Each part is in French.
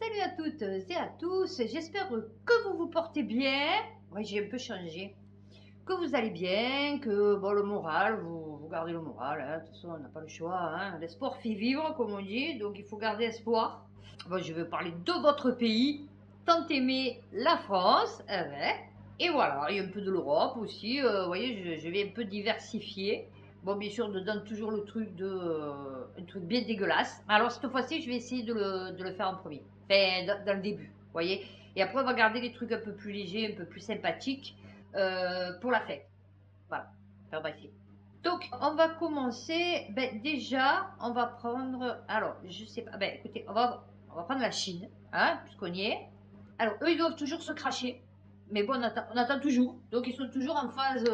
Salut à toutes et à tous, j'espère que vous vous portez bien. Oui, j'ai un peu changé. Que vous allez bien, que bon, le moral, vous gardez le moral. Hein. De toute façon, on n'a pas le choix. Hein. L'espoir fait vivre, comme on dit, donc il faut garder espoir. Bon, je vais parler de votre pays, tant aimé, la France. Et voilà, il y a un peu de l'Europe aussi. Vous voyez, je vais un peu diversifier. Bon, bien sûr, dedans, toujours le truc un truc bien dégueulasse. Alors, cette fois-ci, je vais essayer de le faire en premier. Enfin, dans le début, vous voyez. Et après, on va garder les trucs un peu plus légers, un peu plus sympathiques pour la fête. Voilà, on va essayer. Donc, on va commencer. Ben, déjà, on va prendre. Alors, je sais pas. Ben, écoutez, on va prendre la Chine, hein, puisqu'on y est. Alors, eux, ils doivent toujours se cracher. Mais bon, on attend toujours. Donc, ils sont toujours en phase.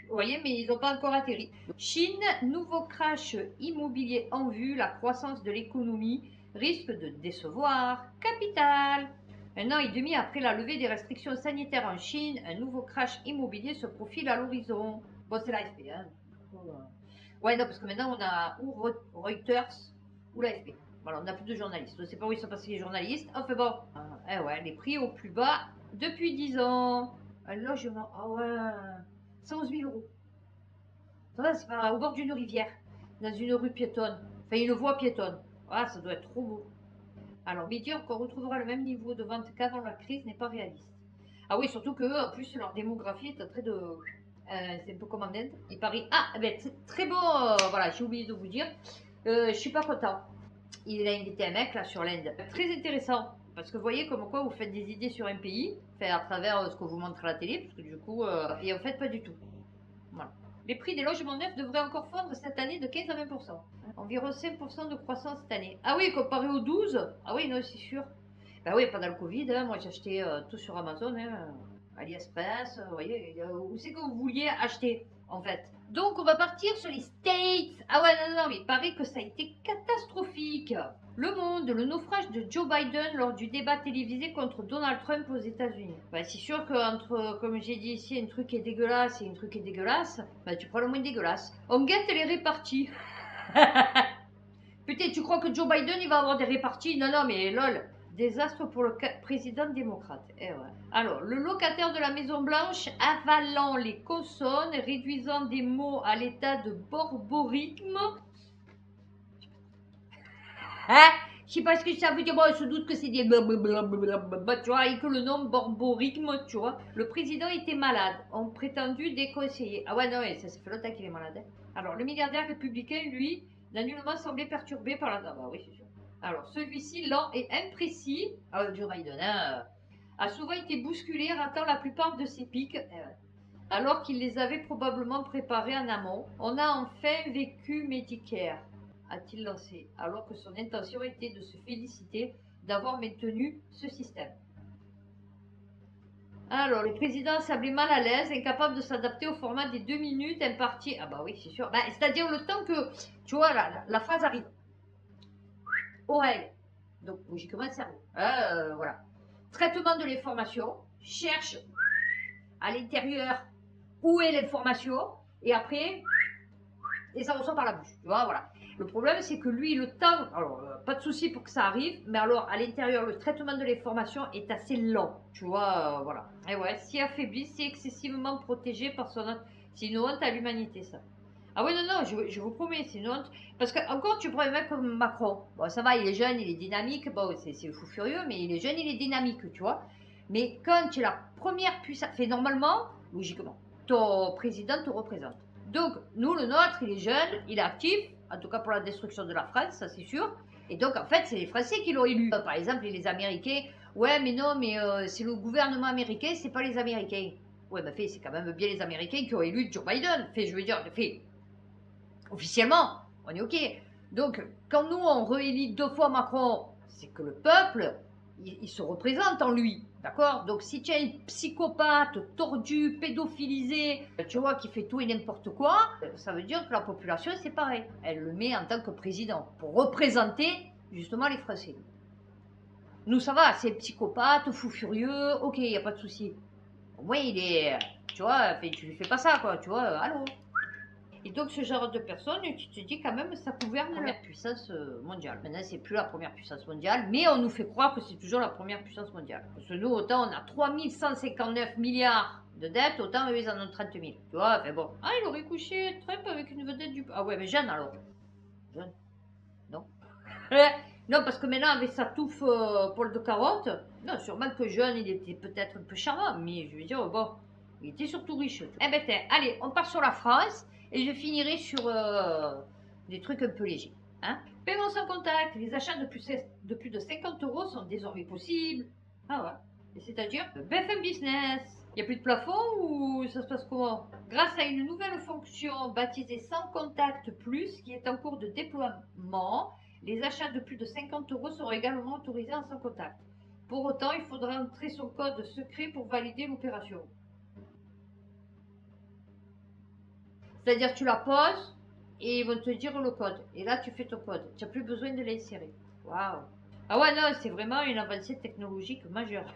Vous voyez, mais ils n'ont pas encore atterri. Chine, nouveau crash immobilier en vue. La croissance de l'économie risque de décevoir. Capital. Un an et demi après la levée des restrictions sanitaires en Chine, un nouveau crash immobilier se profile à l'horizon. Bon, c'est l'AFP. Hein. Ouais, non, parce que maintenant, on a ou Reuters ou l'AFP. Voilà, on n'a plus de journalistes. Je ne sais pas où ils sont passés les journalistes. Enfin bon, ouais, les prix au plus bas depuis 10 ans. Un logement, ah ouais, 111 000 euros. Ça va, c'est pas au bord d'une rivière, dans une rue piétonne. Enfin, une voie piétonne. Ah, ça doit être trop beau. Alors, mais dire qu'on retrouvera le même niveau de vente qu'avant la crise n'est pas réaliste. Ah oui, surtout qu'eux, en plus, leur démographie est en train de. C'est un peu comme en Inde. Il paraît. Ah, ben, très beau. Voilà, j'ai oublié de vous dire. Je suis pas content. Il a invité un mec là sur l'Inde. Très intéressant. Parce que vous voyez comme quoi vous faites des idées sur un pays, fait à travers ce que vous montre à la télé, parce que du coup, et en fait pas du tout. Voilà. Les prix des logements neufs devraient encore fondre cette année de 15 à 20%. Environ 5% de croissance cette année. Ah oui, comparé aux 12. Ah oui, non, c'est sûr. Bah oui, pendant le Covid, hein, moi j'ai acheté tout sur Amazon, hein, AliExpress, vous voyez, où c'est que vous vouliez acheter en fait. Donc on va partir sur les States. Ah ouais, non, non, mais il paraît que ça a été catastrophique. Le Monde, le naufrage de Joe Biden lors du débat télévisé contre Donald Trump aux États-Unis. Bah, c'est sûr qu'entre, comme j'ai dit ici, un truc est dégueulasse et un truc est dégueulasse, bah, tu prends le moins dégueulasse. On guette les réparties. Putain, tu crois que Joe Biden il va avoir des réparties? Non, non, mais lol. Désastre pour le président démocrate. Eh ouais. Alors, le locataire de la Maison Blanche avalant les consonnes, réduisant des mots à l'état de borborithme. Hein? Je sais pas ce que ça veut dire. Bon, je doute que c'est des blablabla, tu vois, et que le nom borborithme, tu vois. Le président était malade, ont prétendu des conseillers. Ah ouais, non, ça fait longtemps qu'il est malade. Hein. Alors, le milliardaire républicain, lui, n'a nullement semblé perturbé par la. Ah bah oui, c'est sûr. Alors, celui-ci, lent et imprécis, Joe Biden, hein, a souvent été bousculé, ratant la plupart de ses pics, alors qu'il les avait probablement préparés en amont. On a enfin vécu Medicare, a-t-il lancé, alors que son intention était de se féliciter d'avoir maintenu ce système. Alors, le président semblait mal à l'aise, incapable de s'adapter au format des 2 minutes imparties. Ah bah oui, c'est sûr. Bah, c'est-à-dire le temps que, tu vois, la phrase arrive. Oreille. Donc, logiquement, cerveau. Voilà. Traitement de l'information. Cherche à l'intérieur où est l'information. Et après, et ça ressort par la bouche. Tu vois, voilà. Le problème, c'est que lui, le temps, alors, pas de souci pour que ça arrive, mais alors, à l'intérieur, le traitement de l'information est assez lent. Tu vois, voilà. Et ouais, si affaibli, si excessivement protégé par son. C'est une honte à l'humanité, ça. Ah oui, non, non, je vous promets, c'est une honte. Parce que, encore, tu prends un mec comme Macron. Bon, ça va, il est jeune, il est dynamique. Bon, c'est fou furieux, mais il est jeune, il est dynamique, tu vois. Mais quand tu es la première puissance. Fait normalement, logiquement, ton président te représente. Donc, nous, le nôtre, il est jeune, il est actif, en tout cas pour la destruction de la France, ça c'est sûr. Et donc, en fait, c'est les Français qui l'ont élu. Par exemple, les Américains, ouais, mais non, mais c'est le gouvernement américain, c'est pas les Américains. Ouais, bah, fait, c'est quand même bien les Américains qui ont élu Joe Biden. Fait, je veux dire, fait, officiellement, on est OK. Donc, quand nous, on réélit 2 fois Macron, c'est que le peuple, il se représente en lui. D'accord? Donc, si tu as un psychopathe, tordu, pédophilisé, tu vois, qui fait tout et n'importe quoi, ça veut dire que la population, c'est pareil. Elle le met en tant que président pour représenter, justement, les Français. Nous, ça va, c'est psychopathe, fou furieux, ok, il n'y a pas de souci. Au moins, il est, tu vois, tu lui fais pas ça, quoi, tu vois, allô? Et donc, ce genre de personnes, tu te dis quand même, ça gouverne la première puissance mondiale. Maintenant, c'est plus la première puissance mondiale, mais on nous fait croire que c'est toujours la première puissance mondiale. Parce que nous, autant on a 3159 milliards de dettes, autant eux, ils en ont 30 000. Tu vois, enfin bon. Ah, il aurait couché Trump avec une vedette du... Ah ouais, mais jeune alors. Jeune. Non. Non, parce que maintenant, avec sa touffe poil de carotte, non, sûrement que jeune, il était peut-être un peu charmant, mais je veux dire, bon, il était surtout riche. Eh ben, tiens, allez, on part sur la France, et je finirai sur des trucs un peu légers. Hein. Paiement sans contact, les achats de plus de 50 euros sont désormais possibles. Ah ouais. C'est-à-dire, BFM Business. Il n'y a plus de plafond ou ça se passe comment? Grâce à une nouvelle fonction baptisée Sans Contact Plus, qui est en cours de déploiement, les achats de plus de 50 euros seront également autorisés en sans contact. Pour autant, il faudra entrer son code secret pour valider l'opération. C'est-à-dire tu la poses et ils vont te dire le code. Et là, tu fais ton code. Tu n'as plus besoin de l'insérer. Waouh. Ah ouais, non, c'est vraiment une avancée technologique majeure.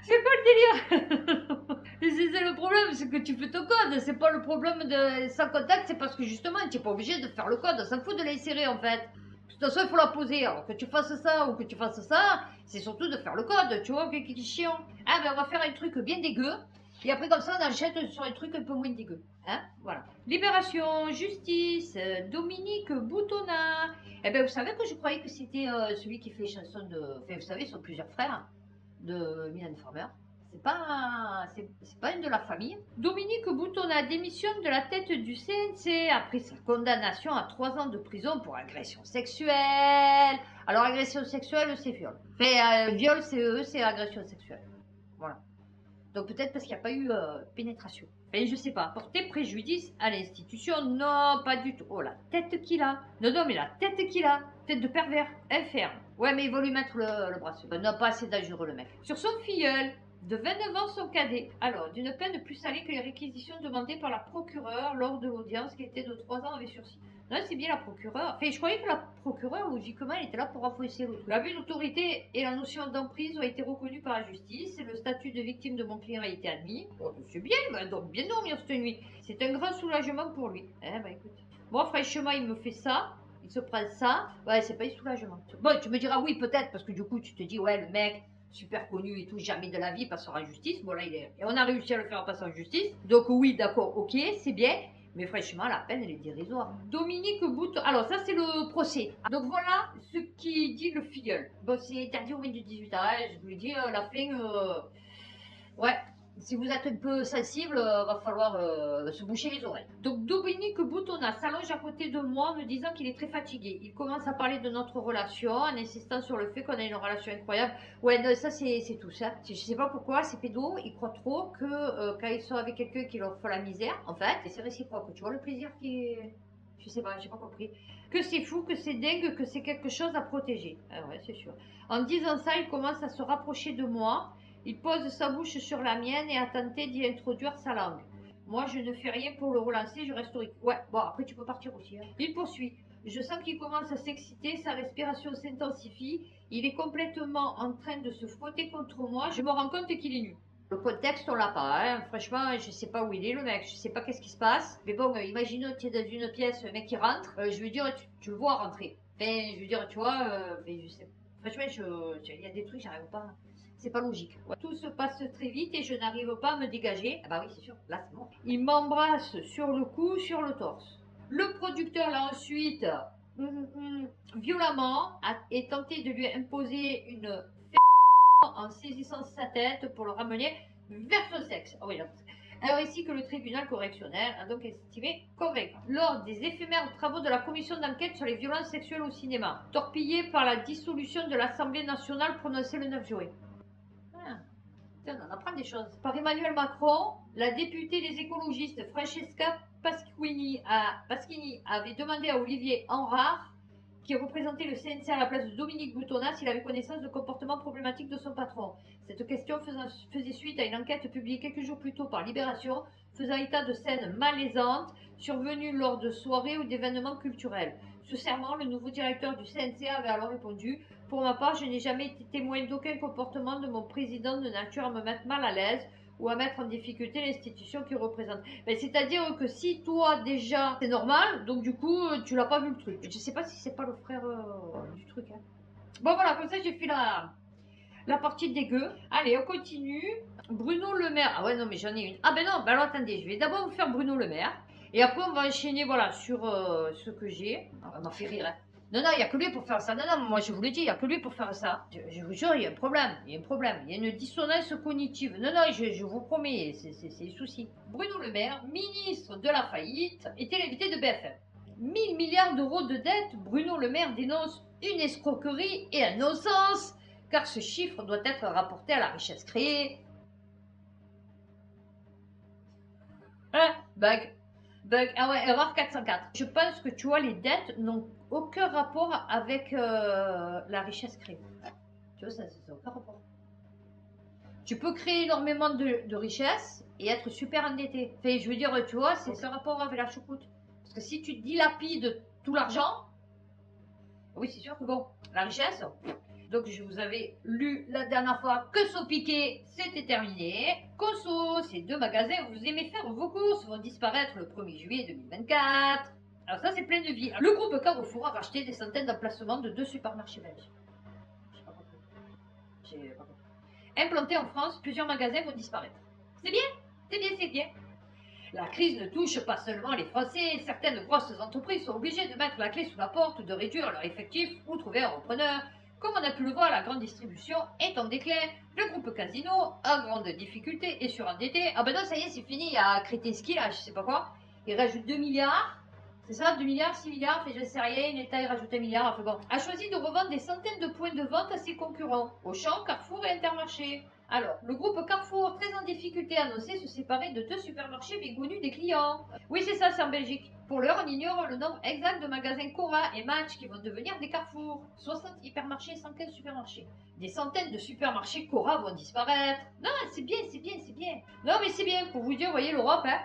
C'est quoi le délire? C'est le problème, c'est que tu fais ton code. C'est pas le problème de sans contact, c'est parce que justement, tu n'es pas obligé de faire le code. Ça s'en fout de l'insérer en fait. De toute façon, il faut la poser. Alors que tu fasses ça ou que tu fasses ça, c'est surtout de faire le code. Tu vois, qui est chiant. Ah ben, on va faire un truc bien dégueu. Et après, comme ça, on enchaîne sur un truc un peu moins dégueu. Hein, voilà. Libération, justice, Dominique Boutonnat. Eh ben, vous savez que je croyais que c'était celui qui fait chanson de. Enfin, vous savez, ils sont plusieurs frères de Mylène Farmer. C'est pas une de la famille. Dominique Boutonnat démissionne de la tête du CNC après sa condamnation à 3 ans de prison pour agression sexuelle. Alors, agression sexuelle, c'est viol. Enfin, viol, c'est agression sexuelle. Voilà. Donc peut-être parce qu'il n'y a pas eu pénétration. Enfin, je sais pas. Porter préjudice à l'institution, non, pas du tout. Oh, la tête qu'il a. Non, non, mais la tête qu'il a. Tête de pervers, inferne. Ouais, mais il va lui mettre le bracelet. Non, pas assez dangereux, le mec. Sur son filleul, de 29 ans, son cadet. Alors, d'une peine plus salée que les réquisitions demandées par la procureure lors de l'audience qui était de 3 ans avec sursis. Non, c'est bien la procureure. Enfin, je croyais que la procureure, logiquement, elle était là pour enfoncer l'autre. L'abus d'autorité et la notion d'emprise ont été reconnus par la justice et le statut de victime de mon client a été admis. Oh, c'est bien, il va donc bien dormir cette nuit. C'est un grand soulagement pour lui. Eh ben, écoute. Moi, franchement, il me fait ça. Il se prend ça. Ouais, c'est pas un soulagement. Bon, tu me diras oui, peut-être, parce que du coup, tu te dis, ouais, le mec, super connu et tout, jamais de la vie passera en justice. Bon, là, et on a réussi à le faire passer en justice. Donc, oui, d'accord, ok, c'est bien. Mais franchement, la peine, elle est dérisoire. Dominique Bouton. Alors, ça, c'est le procès. Donc, voilà ce qui dit le filleul. Bon, c'est interdit au moins de 18 ans. Je vous l'ai dit, la fin. Ouais. Si vous êtes un peu sensible, va falloir se boucher les oreilles. Donc, Dominique Boutonnat s'allonge à côté de moi en me disant qu'il est très fatigué. Il commence à parler de notre relation en insistant sur le fait qu'on a une relation incroyable. Ouais, non, ça, c'est tout ça. Je sais pas pourquoi, ces pédos, ils croient trop que quand ils sont avec quelqu'un qui leur fait la misère, en fait, et c'est réciproque. Tu vois le plaisir qui est. Je sais pas, j'ai pas compris. Que c'est fou, que c'est dingue, que c'est quelque chose à protéger. Ah ouais, c'est sûr. En disant ça, il commence à se rapprocher de moi. Il pose sa bouche sur la mienne et a tenté d'y introduire sa langue. Moi, je ne fais rien pour le relancer, je reste stoïque. Ouais, bon, après, tu peux partir aussi. Hein. Il poursuit. Je sens qu'il commence à s'exciter, sa respiration s'intensifie. Il est complètement en train de se frotter contre moi. Je me rends compte qu'il est nu. Le contexte, on l'a pas. Hein. Franchement, je sais pas où il est, le mec. Je sais pas qu'est-ce qui se passe. Mais bon, imagine, tu es dans une pièce, le mec qui rentre. Je veux dire, tu le vois rentrer. Enfin, je veux dire, tu vois, mais je sais. Franchement, il y a des trucs, j'arrive pas. C'est pas logique. Ouais. Tout se passe très vite et je n'arrive pas à me dégager. Ah bah oui, c'est sûr, là c'est bon. Il m'embrasse sur le cou, sur le torse. Le producteur l'a ensuite violemment et tenté de lui imposer une en saisissant sa tête pour le ramener vers son sexe. Oh oui, là. Alors ici que le tribunal correctionnel a donc estimé convaincant. Lors des éphémères travaux de la commission d'enquête sur les violences sexuelles au cinéma, torpillés par la dissolution de l'Assemblée nationale prononcée le 9 juillet. On apprend des choses. Par Emmanuel Macron, la députée des écologistes Francesca Pasquini avait demandé à Olivier Henrard, qui représentait le CNC à la place de Dominique Boutonnat, s'il avait connaissance de comportements problématiques de son patron. Cette question faisait suite à une enquête publiée quelques jours plus tôt par Libération, faisant état de scènes malaisantes survenues lors de soirées ou d'événements culturels. Sous serment, le nouveau directeur du CNC avait alors répondu: pour ma part, je n'ai jamais été témoin d'aucun comportement de mon président de nature à me mettre mal à l'aise. ou à mettre en difficulté l'institution qu'il représente. Ben, c'est-à-dire que si toi déjà c'est normal, donc du coup tu l'as pas vu le truc. Je sais pas si c'est pas le frère du truc. Hein. Bon voilà, comme ça j'ai fait la partie dégueu. Allez, on continue. Bruno Le Maire. Ah ouais, non, mais j'en ai une. Ah ben non, ben alors attendez, je vais d'abord vous faire Bruno Le Maire. Et après, on va enchaîner, voilà, sur ce que j'ai. Ça m'a fait rire, hein. Non, non, il n'y a que lui pour faire ça. Non, non, moi je vous l'ai dit, il n'y a que lui pour faire ça. Je vous jure, il y a un problème. Il y a un problème. Il y a une dissonance cognitive. Non, non, je vous promets, c'est le souci. Bruno Le Maire, ministre de la faillite, était l'invité de BFM. 1000 milliards d'euros de dette, Bruno Le Maire dénonce une escroquerie et un non-sens, car ce chiffre doit être rapporté à la richesse créée. Hein? Bug. Bug. Ah ouais, erreur 404. Je pense que tu vois, les dettes n'ont aucun rapport avec la richesse créée. Tu vois, ça n'a aucun rapport. Tu peux créer énormément de richesse et être super endetté. Enfin, je veux dire, tu vois, c'est ce rapport avec la choucroute. Parce que si tu dilapides tout l'argent, oui, c'est sûr que bon, la richesse. Donc, je vous avais lu la dernière fois que Sopiquet, c'était terminé. Conso, ces deux magasins où vous aimez faire vos courses vont disparaître le 1er juillet 2024. Alors ça, c'est plein de vie. Le groupe Carrefour a racheté des centaines d'emplacements de 2 supermarchés belges. J'ai pas compris. J'ai pas compris. Implantés en France, plusieurs magasins vont disparaître. C'est bien, c'est bien, c'est bien. La crise ne touche pas seulement les Français. Certaines grosses entreprises sont obligées de mettre la clé sous la porte, de réduire leur effectif ou trouver un repreneur. Comme on a pu le voir, la grande distribution est en déclin. Le groupe Casino a grande difficulté et surendetté. Ah ben non, ça y est, c'est fini. Il y a Kretinsky, là, je sais pas quoi. Il rajoute 2 milliards. C'est ça, 2 milliards, 6 milliards, fait je sais rien, l'État il rajoute 1 milliard, enfin bon. A choisi de revendre des centaines de points de vente à ses concurrents, Auchan, Carrefour et Intermarché. Alors, le groupe Carrefour, très en difficulté, a annoncé se séparer de 2 supermarchés bien connus des clients. Oui, c'est ça, c'est en Belgique. Pour l'heure, on ignore le nombre exact de magasins Cora et Match qui vont devenir des Carrefour. 60 hypermarchés et 115 supermarchés. Des centaines de supermarchés Cora vont disparaître. Non, c'est bien, c'est bien, c'est bien. Non, mais c'est bien, pour vous dire, vous voyez l'Europe, hein.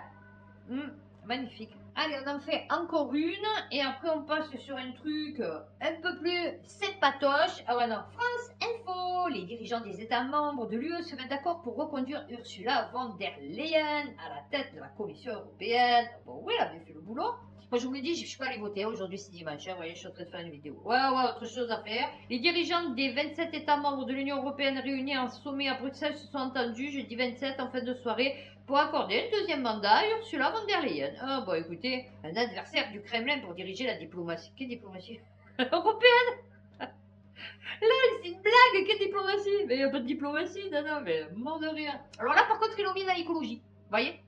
Magnifique. Allez, on en fait encore une et après on passe sur un truc un peu plus sympatoche. Ah ouais, non, France Info. Les dirigeants des États membres de l'UE se mettent d'accord pour reconduire Ursula von der Leyen à la tête de la Commission européenne. Bon, oui, elle a bien fait le boulot. Moi, je vous l'ai dit, je ne suis pas allée voter. Aujourd'hui, c'est dimanche. Vous voyez, je suis en train de faire une vidéo. Ouais, autre chose à faire. Les dirigeants des 27 États membres de l'Union européenne réunis en sommet à Bruxelles se sont entendus jeudi 27 en fin de soirée pour accorder un deuxième mandat à Ursula von der Leyen. Ah, bon, écoutez, un adversaire du Kremlin pour diriger la diplomatie. Quelle diplomatie européenne? Là, c'est une blague, quelle diplomatie? Mais il n'y a pas de diplomatie, non, non, mais mort de rire. Alors là, par contre, ils l'ont mis dans l'écologie. Vous voyez?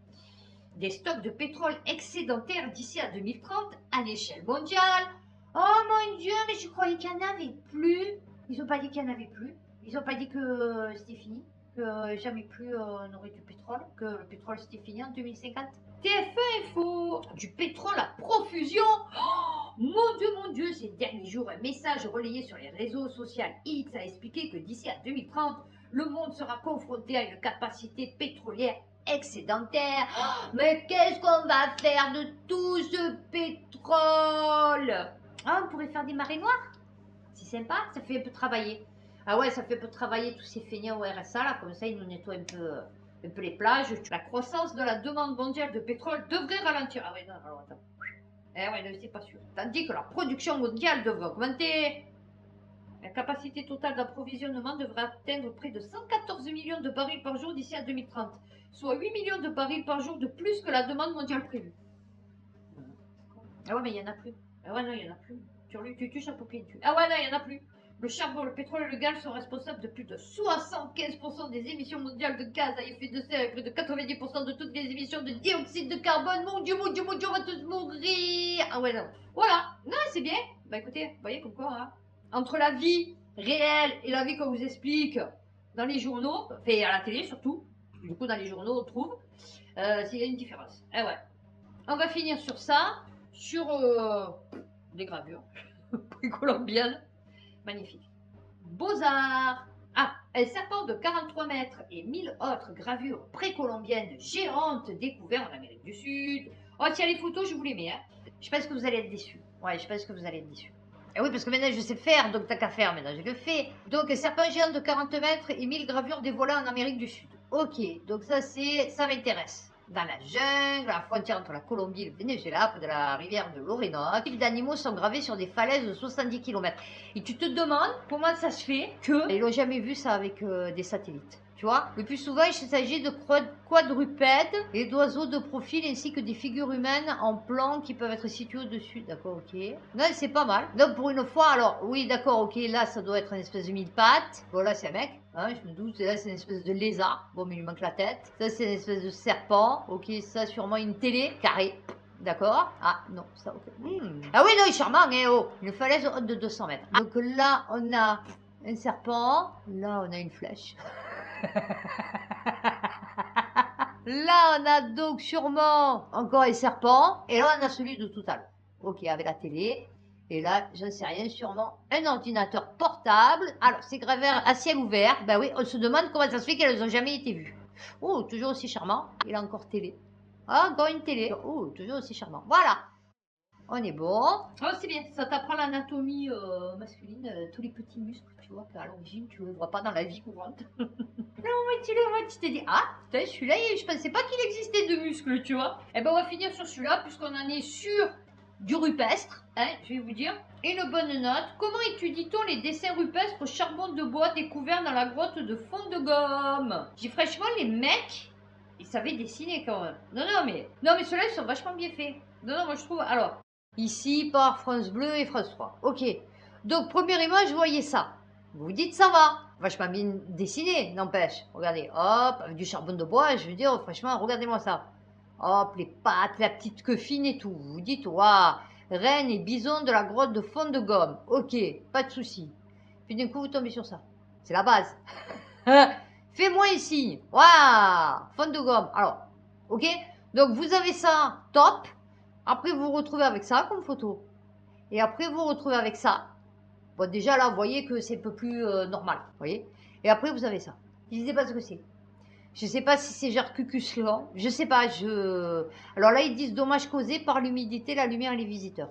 Des stocks de pétrole excédentaires d'ici à 2030 à l'échelle mondiale. Oh mon Dieu, mais je croyais qu'il n'y en avait plus. Ils n'ont pas dit qu'il n'y en avait plus. Ils n'ont pas dit que c'était fini, que jamais plus on aurait du pétrole, que le pétrole c'était fini en 2050. TF1 Info, du pétrole à profusion. Oh, mon Dieu, ces derniers jours, un message relayé sur les réseaux sociaux X a expliqué que d'ici à 2030, le monde sera confronté à une capacité pétrolière excédentaire. Oh, mais qu'est-ce qu'on va faire de tout ce pétrole? Ah, on pourrait faire des marées noires. C'est sympa, ça fait un peu travailler. Ah ouais, ça fait un peu travailler tous ces feignants au RSA, là, comme ça, ils nous nettoient un peu les plages. La croissance de la demande mondiale de pétrole devrait ralentir. Ah ouais, non, alors attends. Eh ouais, c'est pas sûr. Tandis que la production mondiale devrait augmenter. La capacité totale d'approvisionnement devrait atteindre près de 114 millions de barils par jour d'ici à 2030, soit 8 millions de barils par jour de plus que la demande mondiale prévue. Ah ouais, mais il n'y en a plus. Ah ouais, non, il n'y en a plus. Tu tues un papier dessus. Ah ouais, non, il n'y en a plus. Le charbon, le pétrole et le gaz sont responsables de plus de 75% des émissions mondiales de gaz à effet de serre et près de 90% de toutes les émissions de dioxyde de carbone. Mon Dieu, mon Dieu, mon Dieu, on va tous mourir. Ah ouais, non. Voilà. Non, c'est bien. Bah écoutez, vous voyez comme quoi, hein. Entre la vie réelle et la vie qu'on vous explique dans les journaux, fait à la télé surtout, du coup dans les journaux on trouve, s'il y a une différence. Eh ouais. On va finir sur ça, sur des gravures précolombiennes. Magnifique. Beaux-Arts. Ah, un serpent de 43 mètres et 1000 autres gravures précolombiennes géantes découvertes en Amérique du Sud. Oh tiens, les photos, je vous les mets. Hein. Je pense que vous allez être déçus. Ouais, je pense que vous allez être déçus. Et oui, parce que maintenant je sais faire, donc t'as qu'à faire, maintenant je le fais. Donc, un serpent géant de 40 mètres et 1000 gravures dévoilées en Amérique du Sud. Ok, donc ça m'intéresse. Dans la jungle, à la frontière entre la Colombie et le Venezuela, près de la rivière de l'Orinoco, les d'animaux sont gravés sur des falaises de 70 km. Et tu te demandes comment ça se fait qu'ils n'ont jamais vu ça avec des satellites. Tu vois, le plus souvent, il s'agit de quadrupèdes et d'oiseaux de profil ainsi que des figures humaines en plan qui peuvent être situées au-dessus. D'accord, ok. Non, c'est pas mal. Donc, pour une fois, alors, oui, d'accord, ok, là, ça doit être une espèce de mille pattes. Bon, là, c'est un mec, hein, je me doute. Là, c'est une espèce de lézard. Bon, mais il lui manque la tête. Ça, c'est une espèce de serpent. Ok, ça, sûrement une télé carrée. D'accord. Ah, non, ça, ok. Ah oui, non, il est charmant, hein, oh. Une falaise haute de 200 mètres. Donc là, on a un serpent. Là, on a une flèche. Là, on a donc sûrement encore un serpent. Et là, on a celui de tout à l'heure. Ok, avec la télé. Et là, j'en sais rien, sûrement un ordinateur portable. Alors, c'est gravé à ciel ouvert. Ben oui, on se demande comment ça se fait qu'elles n'ont jamais été vues. Oh, toujours aussi charmant. Il a encore télé. Ah, encore une télé. Oh, toujours aussi charmant. Voilà. On est bon. Oh, c'est bien, ça t'apprend l'anatomie masculine, tous les petits muscles, tu vois, qu'à l'origine, tu ne les vois pas dans la vie courante. Non, mais tu le vois, tu t'es dit, ah, putain, celui-là, je pensais pas qu'il existait de muscles, tu vois. Eh ben, on va finir sur celui-là, puisqu'on en est sur du rupestre, hein, je vais vous dire. Et une bonne note. Comment étudie-t-on les dessins rupestres au charbon de bois découverts dans la grotte de Fond de Gomme? J'ai franchement, les mecs, ils savaient dessiner quand même. Non, mais ceux-là, ils sont vachement bien faits. Non, moi, je trouve. Alors, ici, par France Bleu et France 3. Ok. Donc, première image, vous voyez ça. Vous vous dites, ça va. Vachement bien dessiné, n'empêche. Regardez, hop, avec du charbon de bois, je veux dire, franchement, regardez-moi ça. Hop, les pattes, la petite queue fine et tout. Vous vous dites, waouh, reine et bison de la grotte de Fond de Gomme. Ok, pas de souci. Puis d'un coup, vous tombez sur ça. C'est la base. Fais-moi un signe. Waouh, Fond de Gomme. Alors, ok. Donc, vous avez ça, top. Après, vous vous retrouvez avec ça comme photo. Et après, vous vous retrouvez avec ça. Bon, déjà, là, vous voyez que c'est un peu plus normal. Vous voyez. Et après, vous avez ça. Je ne sais pas ce que c'est. Je ne sais pas si c'est genre cucus lent. Je ne sais pas. Alors là, ils disent dommages causés par l'humidité, la lumière et les visiteurs.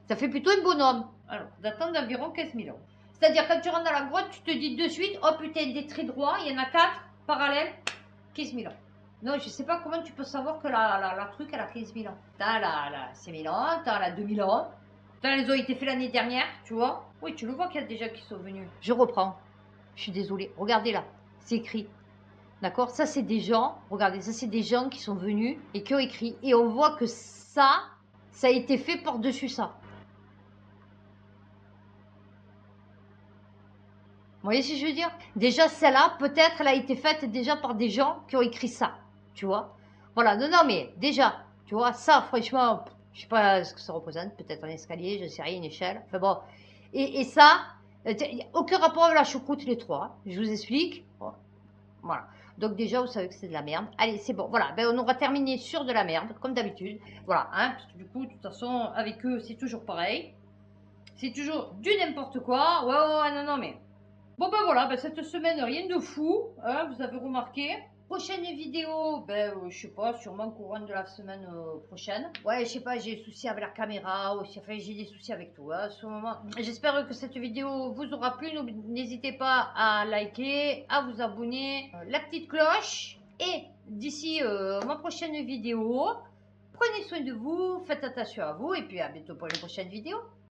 Ça fait plutôt un bonhomme. Alors, datant d'environ 15 000 ans. C'est-à-dire, quand tu rentres dans la grotte, tu te dis de suite, oh putain, des traits droits, il y en a 4 parallèles, 15 000 ans. Non, je sais pas comment tu peux savoir que la truc, elle a 15 000 ans. T'as la 5 000 ans, t'as la 2 000 ans. T'as les ont été faits l'année dernière, tu vois. Oui, tu le vois qu'il y a déjà qui sont venus. Je reprends. Je suis désolée. Regardez là, c'est écrit. D'accord. Ça, c'est des gens. Regardez, ça, c'est des gens qui sont venus et qui ont écrit. Et on voit que ça a été fait par-dessus ça. Vous voyez ce que je veux dire? Déjà, celle-là, peut-être, elle a été faite déjà par des gens qui ont écrit ça. Tu vois? Voilà. Non, mais déjà, tu vois, ça, franchement, je sais pas ce que ça représente. Peut-être un escalier, je ne sais rien, une échelle. Enfin bon. Et ça, il n'y a aucun rapport avec la choucroute, les trois. Je vous explique. Bon, voilà. Donc déjà, vous savez que c'est de la merde. Allez, c'est bon. Voilà. Ben, on aura terminé sur de la merde, comme d'habitude. Voilà. Hein, parce que du coup, de toute façon, avec eux, c'est toujours pareil. C'est toujours du n'importe quoi. Ouais, non, mais... Bon ben voilà, ben cette semaine rien de fou, hein, vous avez remarqué. Prochaine vidéo, ben je sais pas, sûrement courant de la semaine prochaine. Ouais, je sais pas, j'ai des soucis avec la caméra aussi, enfin j'ai des soucis avec tout, hein, à ce moment. J'espère que cette vidéo vous aura plu, n'hésitez pas à liker, à vous abonner, la petite cloche. Et d'ici ma prochaine vidéo, prenez soin de vous, faites attention à vous et puis à bientôt pour une prochaine vidéo.